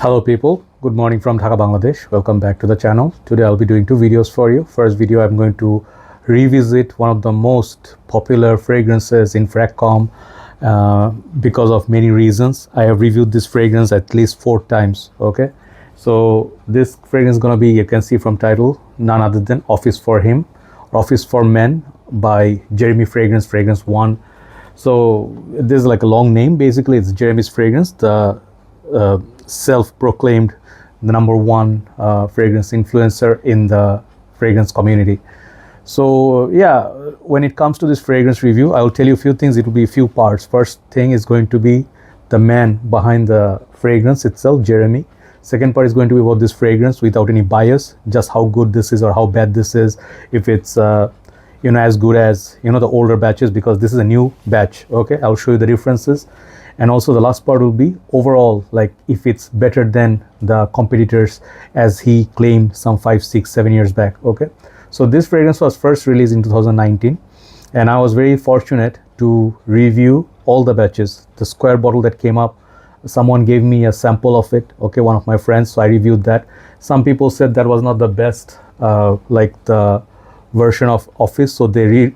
Hello people, good morning from Dhaka, Bangladesh. Welcome back to the channel. Today I'll be doing two videos for you. First video, I'm going to revisit one of the most popular fragrances in Fragcomm because of many reasons. I have reviewed this fragrance at least 4 times, okay? So this fragrance is gonna be, you can see from title, none other than Office for Him, or Office for Men by Jeremy Fragrance 1. So this is like a long name. Basically, it's Jeremy's fragrance, the self-proclaimed the number one fragrance influencer in the fragrance community. So yeah, when it comes to this fragrance review, I will tell you a few things. It will be a few parts. First thing is going to be the man behind the fragrance itself, Jeremy. Second part is going to be about this fragrance without any bias, just how good this is or how bad this is, if it's as good as the older batches, because this is a new batch. Okay, I'll show you the differences. And also the last part will be overall, like if it's better than the competitors as he claimed some 5, 6, 7 years back. Okay, so this fragrance was first released in 2019, and I was very fortunate to review all the batches. The square bottle that came up, someone gave me a sample of it, okay, one of my friends, so I reviewed that. Some people said that was not the best like the version of Office, so they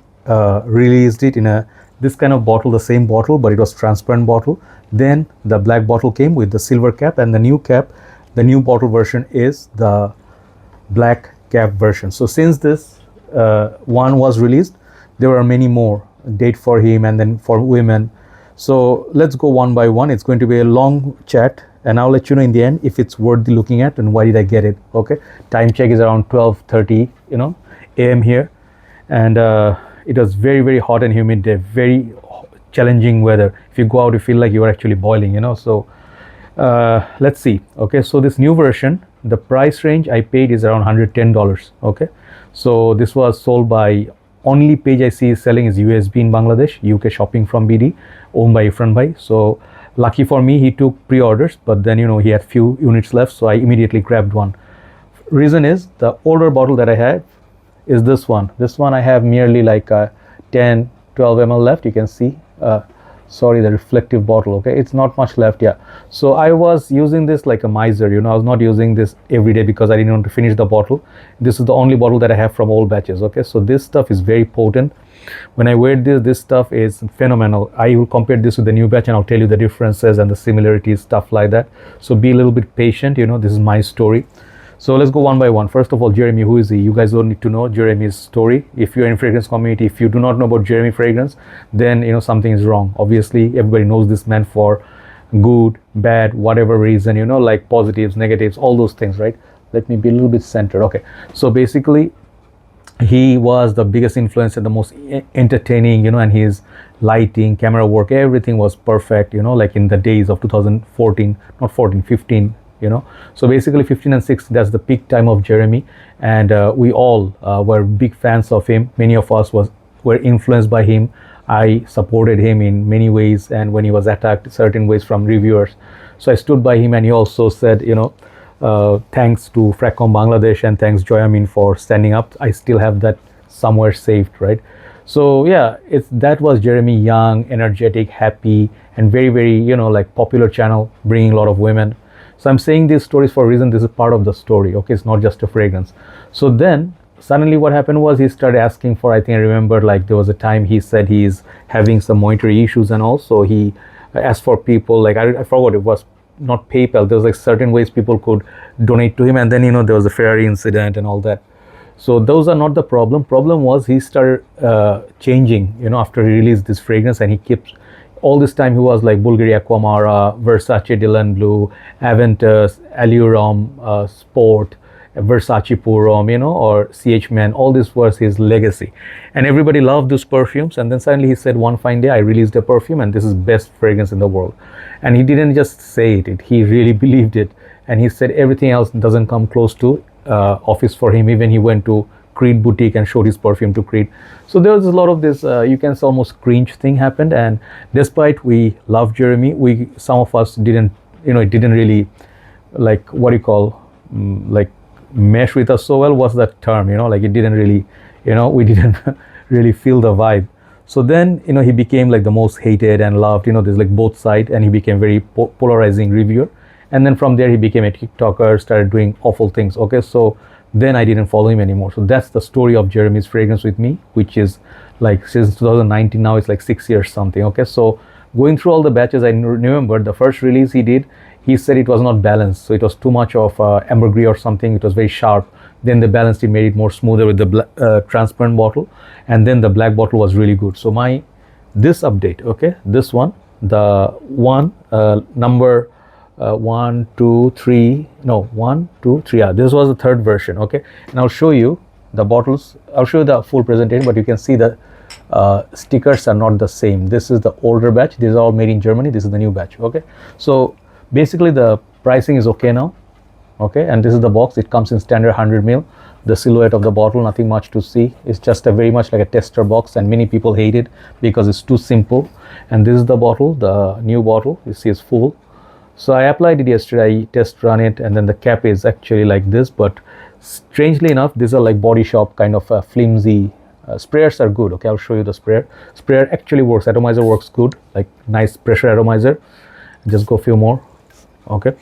released it in this kind of bottle, the same bottle, but it was transparent bottle. Then the black bottle came with the silver cap, and the new cap, the new bottle version is the black cap version. So since this one was released, there were many more, Date for Him and then for women. So let's go one by one. It's going to be a long chat, and I'll let you know in the end if it's worthy looking at and why did I get it. Okay, time check is around 12:30 a.m. here, and it was very, very hot and humid day, very challenging weather. If you go out, you feel like you are actually boiling, So let's see. Okay, so this new version, the price range I paid is around $110. Okay, so this was sold by, only page I see is selling is USB in Bangladesh, UK shopping from BD, owned by Ifran Bhai. So lucky for me, he took pre-orders, but then he had few units left, so I immediately grabbed one. Reason is the older bottle that I had is this one. This one I have merely like 10, 12 ml left. You can see, sorry, the reflective bottle. Okay, it's not much left. Yeah, so I was using this like a miser. I was not using this every day because I didn't want to finish the bottle. This is the only bottle that I have from all batches. Okay, so this stuff is very potent. When I wear this stuff is phenomenal. I will compare this with the new batch and I'll tell you the differences and the similarities, stuff like that. So be a little bit patient. This is my story. So let's go one by one. First of all, Jeremy, who is he? You guys don't need to know Jeremy's story. If you're in fragrance community, if you do not know about Jeremy Fragrance, then something is wrong. Obviously, everybody knows this man for good, bad, whatever reason, like positives, negatives, all those things, right? Let me be a little bit centered. Okay, so basically, he was the biggest influencer, the most entertaining, and his lighting, camera work, everything was perfect, like in the days of 2014, not 14, 15. So basically 15 and 16, that's the peak time of Jeremy, and we all were big fans of him. Many of us were influenced by him. I supported him in many ways, and when he was attacked certain ways from reviewers, so I stood by him. And he also said, thanks to Fragcomm Bangladesh and thanks Amin for standing up. I still have that somewhere saved, right? So yeah, that was Jeremy, young, energetic, happy, and very, very like popular channel, bringing a lot of women. So I'm saying these stories for a reason. This is part of the story. Okay, it's not just a fragrance. So then suddenly what happened was he started asking for, I think I remember, like there was a time he said he's having some monetary issues, and also he asked for people, like I forgot, it was not PayPal. There was like certain ways people could donate to him, and then there was a Ferrari incident and all that. So those are not the problem. Problem was he started changing, after he released this fragrance, and he keeps, all this time he was like Bulgari Aquamara, Versace Dylan Blue, Aventus, Allurom Sport, Versace Purom, or CH Man. All this was his legacy, and everybody loved those perfumes. And then suddenly he said, one fine day I released a perfume, and this is best fragrance in the world. And he didn't just say it; he really believed it. And he said everything else doesn't come close to Office for Him. Even he went to Creed boutique and showed his perfume to Creed. So there was a lot of this you can say almost cringe thing happened. And despite we love Jeremy, some of us didn't, it didn't really, like, what do you call, like mesh with us so well. What's that term? Like it didn't really, we didn't really feel the vibe. So then he became like the most hated and loved. There's like both sides, and he became very polarizing reviewer. and then from there he became a TikToker, started doing awful things. Okay, so then I didn't follow him anymore. So that's the story of Jeremy's fragrance with me, which is like since 2019. Now it's like 6 years something. Okay, so going through all the batches, I remember the first release he did, he said it was not balanced, so it was too much of ambergris or something. It was very sharp. Then they balanced it, made it more smoother with the transparent bottle, and then the black bottle was really good. So this update, okay, this one, the one number 1 2 3 no 1 2 3, yeah, this was the third version. Okay, and I'll show you the bottles. I'll show you the full presentation, but you can see the stickers are not the same. This is the older batch. These are all made in Germany. This is the new batch. Okay, so basically the pricing is okay now. Okay, and this is the box. It comes in standard 100 ml. The silhouette of the bottle, nothing much to see. It's just a very much like a tester box, and many people hate it because it's too simple. And this is the bottle, the new bottle. You see it's full. So I applied it yesterday, I test run it, and then the cap is actually like this, but strangely enough, these are like Body Shop kind of flimsy. Sprayers are good. Okay, I'll show you the sprayer. Sprayer actually works. Atomizer works good, like nice pressure atomizer. Just go a few more. Okay,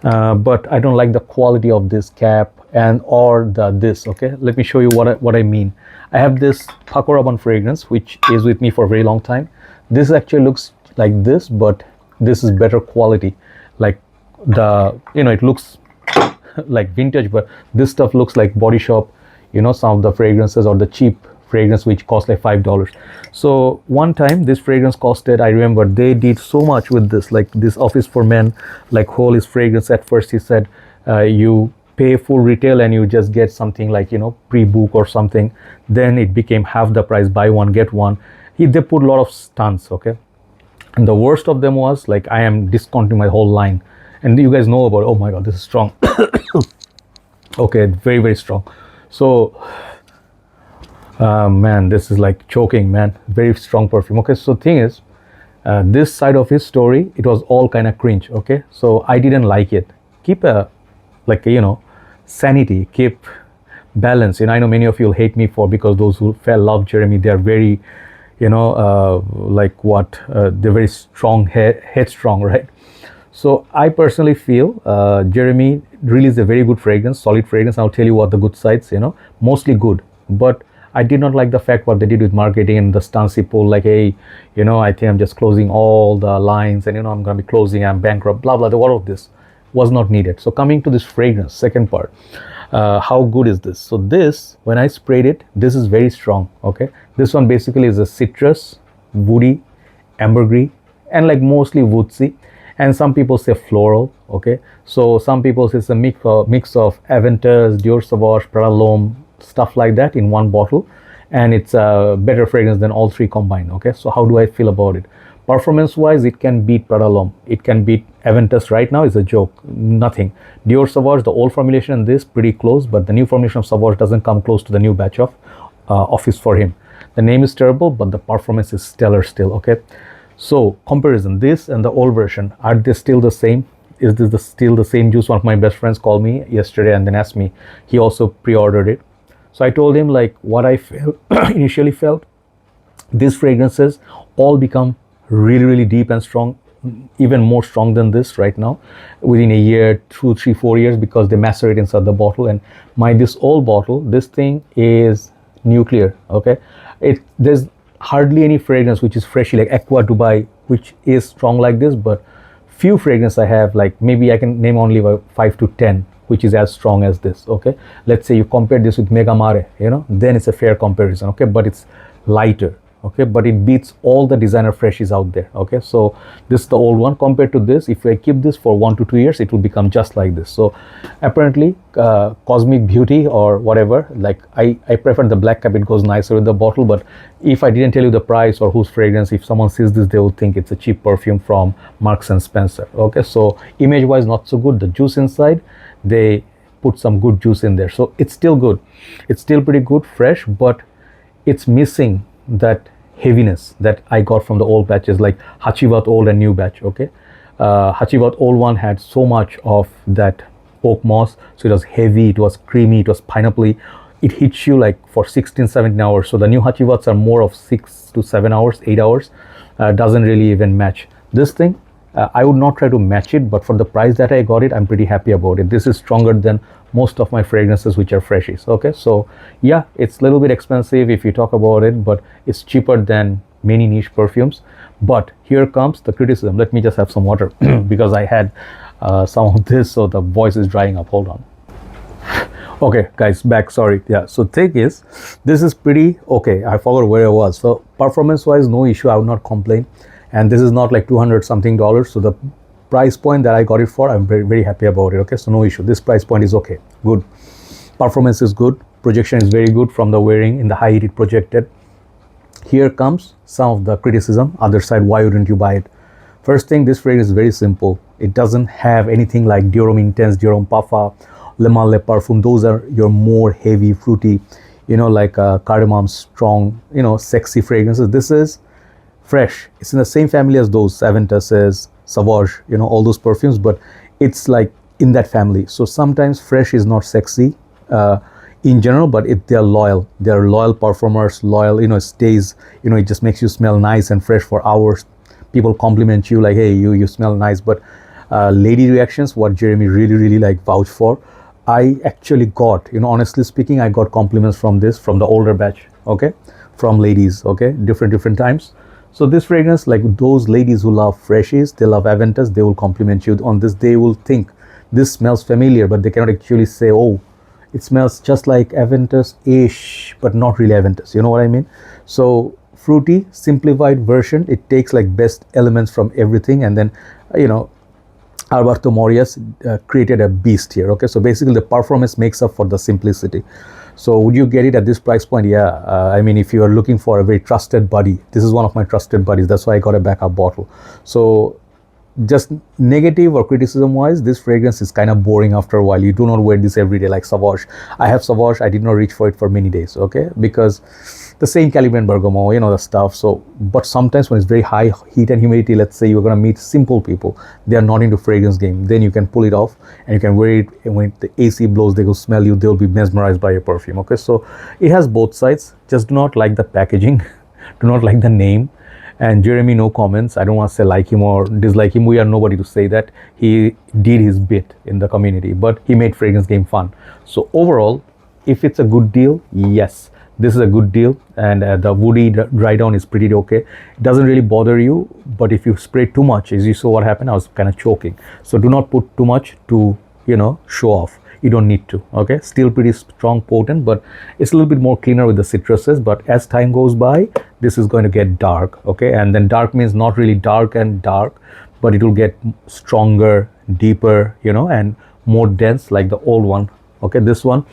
but I don't like the quality of this cap and or this. Okay, let me show you what I mean. I have this Paco Rabanne fragrance which is with me for a very long time. This actually looks like this, but this is better quality. Like it looks like vintage, but this stuff looks like Body Shop, some of the fragrances or the cheap fragrance which cost like $5. So one time this fragrance costed, I remember they did so much with this, like this Office for Men, like whole his fragrance. At first he said you pay full retail and you just get something like pre-book or something. Then it became half the price, buy one get one. They put a lot of stunts. Okay, and the worst of them was like I am discounting my whole line, and you guys know about, oh my god, this is strong. Okay, very very strong. So man, this is like choking, man. Very strong perfume. Okay, so thing is, this side of his story, it was all kind of cringe. Okay, so I didn't like it. Keep sanity, keep balance. I know many of you will hate me because those who love Jeremy, they are very they're very strong, headstrong, right? So I personally feel Jeremy released a very good fragrance, solid fragrance. I'll tell you what the good sides, mostly good. But I did not like the fact what they did with marketing and the stunts he pulled, like, hey, I think I'm just closing all the lines, and I'm going to be closing, I'm bankrupt, blah blah. All of this was not needed. So coming to this fragrance, second part, how good is this? So this, when I sprayed it, this is very strong. Okay, this one basically is a citrus, woody, ambergris, and like mostly woodsy, and some people say floral. Okay, so some people say it's a mix of Aventus, Dior Sauvage, Prada L'Homme, stuff like that in one bottle, and it's a better fragrance than all three combined. Okay, so how do I feel about it? Performance wise, it can beat Prada L'Homme, it can beat Aventus. Right now is a joke, nothing. Dior Sauvage, the old formulation, and this pretty close, but the new formulation of Sauvage doesn't come close to the new batch of Office for him. The name is terrible, but the performance is stellar still. Okay, so comparison, this and the old version, are they still the same? Is this still the same juice? One of my best friends called me yesterday and then asked me, he also pre-ordered it. So I told him like what I felt initially felt. These fragrances all become really really deep and strong, even more strong than this right now, within a year, 2 3 4 years, because they macerate inside the bottle. And this old bottle, this thing is nuclear. Okay, there's hardly any fragrance which is freshly, like Aqua Dubai, which is strong like this, but few fragrance I have, like maybe I can name only about 5 to 10 which is as strong as this. Okay, let's say you compare this with Mega Mare, then it's a fair comparison. Okay, but it's lighter. Okay, but it beats all the designer freshies out there. Okay, so this is the old one compared to this. If I keep this for 1 to 2 years, it will become just like this. So apparently Cosmic Beauty or whatever, like I prefer the black cap, it goes nicer with the bottle. But if I didn't tell you the price or whose fragrance, if someone sees this, they will think it's a cheap perfume from Marks and Spencer. Okay, so image wise not so good. The juice inside, they put some good juice in there, so it's still good, it's still pretty good, fresh, but it's missing that heaviness that I got from the old batches, like Hachivat old and new batch. Okay, Hachivat old one had so much of that oak moss, so it was heavy, it was creamy, it was pineapple. It hits you like for 16-17 hours. So the new Hachivats are more of 6 to 7 hours, 8 hours. Doesn't really even match this thing. I would not try to match it, but for the price that I got it, I'm pretty happy about it. This is stronger than most of my fragrances which are freshies. Okay, so yeah, it's a little bit expensive if you talk about it, but it's cheaper than many niche perfumes. But here comes the criticism. Let me just have some water because I had some of this, so the voice is drying up. Hold on. Okay guys, back, sorry. Yeah, so thing is, this is pretty okay. I forgot where I was. So performance wise, no issue, I would not complain. And this is not like 200 something dollars, so the price point that I got it for, I'm very, very happy about it. Okay, so no issue, this price point is okay, good. Performance is good, projection is very good from the wearing. In the high heat it projected. Here comes some of the criticism. Other side, why wouldn't you buy it? First thing, this fragrance is very simple. It doesn't have anything like Dior Intense, Dior Parfum, Le Male Perfume. Those are your more heavy, fruity, you know, like cardamom, strong, you know, sexy fragrances. This is fresh. It's in the same family as those Aventus's, Sauvage, you know, all those perfumes, but it's like in that family. So sometimes fresh is not sexy in general, but they're loyal. They're loyal performers, loyal, you know, stays, you know, it just makes you smell nice and fresh for hours. People compliment you like, hey, you smell nice. But lady reactions, what Jeremy really like vouch for, I actually got, you know, honestly speaking, I got compliments from this, from the older batch, okay, from ladies, okay, different times. So this fragrance, like those ladies who love freshies, they love Aventus, they will compliment you on this. They will think this smells familiar, but they cannot actually say, oh, it smells just like Aventus-ish, but not really Aventus, you know what I mean? So fruity, simplified version, it takes like best elements from everything, and then, you know, Alberto Morias created a beast here. Okay, so basically the performance makes up for the simplicity. So would you get it at this price point? Yeah, I mean, if you are looking for a very trusted buddy, this is one of my trusted buddies. That's why I got a backup bottle. So just negative or criticism wise, this fragrance is kind of boring after a while. You do not wear this every day like Sauvage. I have Sauvage, I did not reach for it for many days, okay, because the same caliber and bergamot, you know, the stuff. So but sometimes when it's very high heat and humidity, let's say you're going to meet simple people, they are not into fragrance game, then you can pull it off and you can wear it, and when the AC blows, they will smell you, they'll be mesmerized by your perfume. Okay, so it has both sides. Just do not like the packaging, do not like the name. And Jeremy, no comments. I don't want to say like him or dislike him. We are nobody to say that. He did his bit in the community, but he made fragrance game fun. So overall, if it's a good deal, yes, this is a good deal. And the woody dry down is pretty okay. It doesn't really bother you, but if you spray too much, as you saw what happened, I was kind of choking. So do not put too much to, you know, show off. You don't need to. Okay, still pretty strong, potent, but it's a little bit more cleaner with the citruses. But as time goes by, this is going to get dark. Okay, and then dark means not really dark and dark, but it will get stronger, deeper, you know, and more dense like the old one. Okay, this one,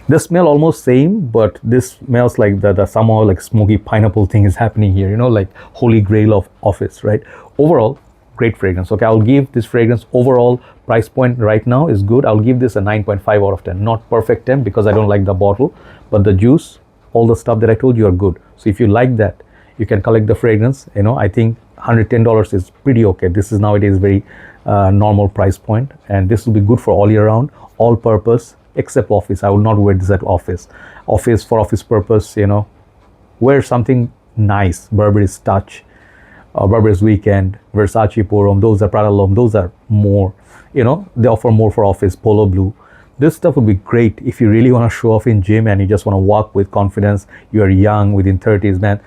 the smell almost same, but this smells like the somehow like smoky pineapple thing is happening here, you know, like holy grail of office, right? Overall, great fragrance. Okay, I'll give this fragrance overall price point right now is good. I'll give this a 9.5 out of 10. Not perfect 10 because I don't like the bottle, but the juice, all the stuff that I told you are good. So if you like that, you can collect the fragrance. You know, I think $110 is pretty okay. This is nowadays very normal price point, and this will be good for all year round, all purpose, except office. I will not wear this at office. Office for office purpose, you know, wear something nice. Burberry's Touch, Burberry's Weekend, Versace Porum, those are Prada L'Homme, those are more, you know, they offer more for office. Polo Blue, this stuff would be great if you really want to show off in gym and you just want to walk with confidence. You're young, within 30s, man.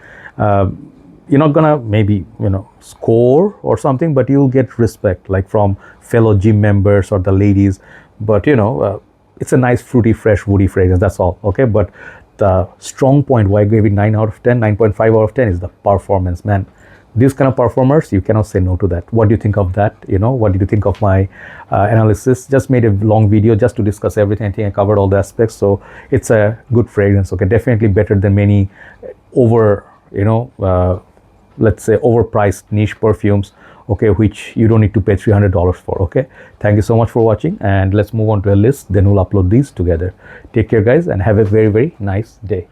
You're not gonna maybe, you know, score or something, but you'll get respect like from fellow gym members or the ladies. But you know, it's a nice fruity, fresh, woody fragrance, that's all. Okay, but the strong point why I gave it 9 out of 10, 9.5 out of 10 is the performance, man. These kind of performers, you cannot say no to that. What do you think of that? You know, what did you think of my analysis? Just made a long video just to discuss everything. I think I covered all the aspects. So it's a good fragrance. Okay, definitely better than many over, you know, let's say overpriced niche perfumes, okay, which you don't need to pay $300 for. Okay, thank you so much for watching, and let's move on to a list, then we'll upload these together. Take care guys, and have a very nice day.